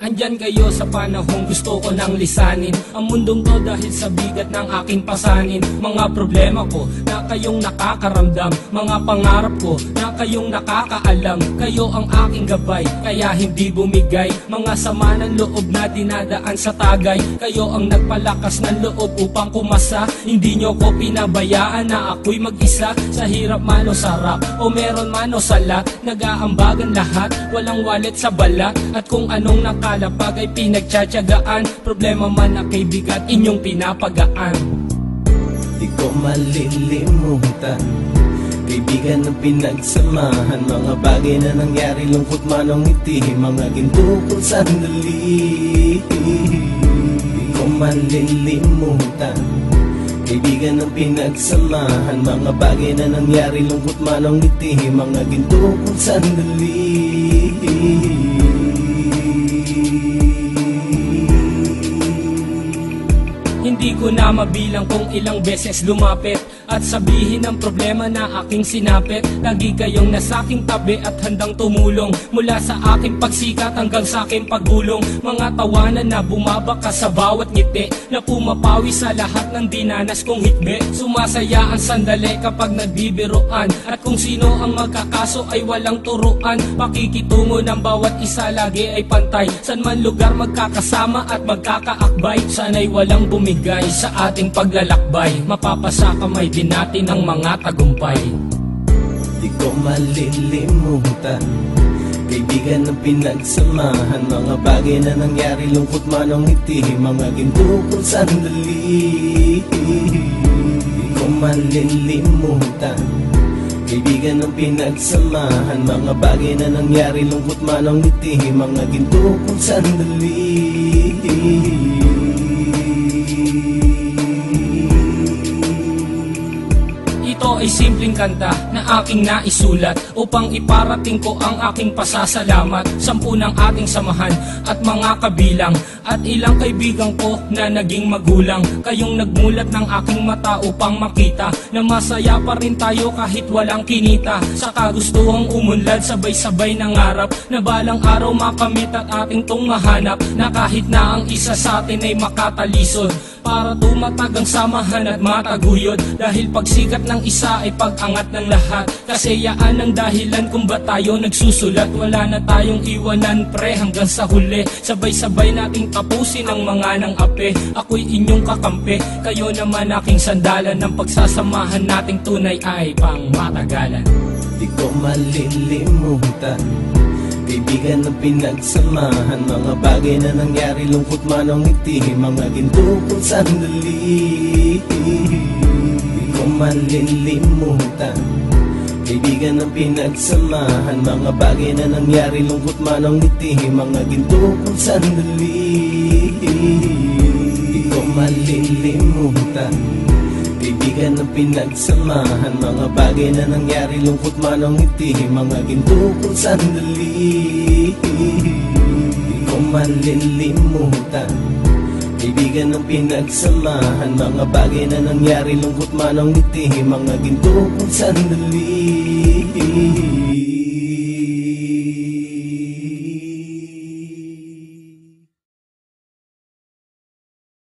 Andyan kayo sa panahong gusto ko nang lisanin ang mundong to dahil sa bigat ng aking pasanin. Mga problema ko na kayong nakakaramdam, mga pangarap ko na kayong nakakaalam. Kayo ang aking gabay, kaya hindi bumigay. Mga sama ng loob na dinadaan sa tagay, kayo ang nagpalakas ng loob upang kumasa. Hindi nyo ko pinabayaan na ako'y mag-isa. Sa hirap man o sarap, o meron man o sala, nag-aambagan lahat, walang walit sa balat. At kung anong nakalapag ay pinagtsatsagaan, problema man na kay bigat inyong pinapagaan. Di ko malilimutan, kaibigan ng pinagsamahan, mga bagay na nangyari, lungkot man o ngiti, mga ginto kong sandali. Di ko malilimutan, kaibigan ng pinagsamahan, mga bagay na nangyari, lungkot man o ngiti, mga ginto kong sandali. Hindi ko na mabilang kung ilang beses lumapit at sabihin ang problema na aking sinapit. Lagi kayong nasa aking tabi at handang tumulong, mula sa aking pagsikat hanggang sa aking paggulong. Mga tawanan na bumabaka sa bawat ngiti, na pumapawi sa lahat ng dinanas kong hikbi. Sumasaya ang sandali kapag nagbibiruan, at kung sino ang magkakaso ay walang turuan. Pakikitungo ng bawat isa lagi ay pantay, san man lugar magkakasama at magkakaakbay. Sana'y walang bumigay sa ating paglalakbay, mapapasa kamay din natin ang mga tagumpay. Di ko malilimutan, kaibigan ng pinagsamahan, mga bagay na nangyari, lungkot man o ngiti, mga ginto kong sandali. Di ko malilimutan, kaibigan ng pinagsamahan, mga bagay na nangyari, lungkot man o ngiti, mga ginto kong sandali. Ito ay simpleng kanta na aking naisulat upang iparating ko ang aking pasasalamat. 10 ng ating samahan at mga kabilang, at ilang kaibigan ko na naging magulang. Kayong nagmulat ng aking mata upang makita na masaya pa rin tayo kahit walang kinita. Sa kagustuhang umunlad, sabay-sabay nangarap na balang araw makamit at ating tong mahanap, na kahit na ang isa sa atin ay makatalisod, para tumatag ang samahan at mataguyod. Dahil pagsikat ng isa ay pag-angat ng lahat, kasi yaan ang dahilan kung ba't tayo nagsusulat. Wala na tayong iwanan pre hanggang sa huli, sabay-sabay nating tapusin ang mga nang ape. Ako'y inyong kakampi, kayo naman aking sandalan, ng pagsasamahan nating tunay ay pang matagalan. Di ko malilimutan, kaibigan ng pinagsamahan, mga bagay na nangyari, lungkot man o ngiti, mga ginto kong sandali. Di ko malilimutan, kaibigan ng pinagsamahan, mga bagay na nangyari, lungkot man o ngiti, mga ginto kong sandali. Di ko malilimutan, kaibigan ng pinagsamahan, mga bagay na nangyari, lungkot man o ngiti, mga ginto kong sandali. Di ko malilimutan, kaibigan ng pinagsamahan, mga bagay na nangyari, lungkot man o ngiti, mga ginto kong sandali.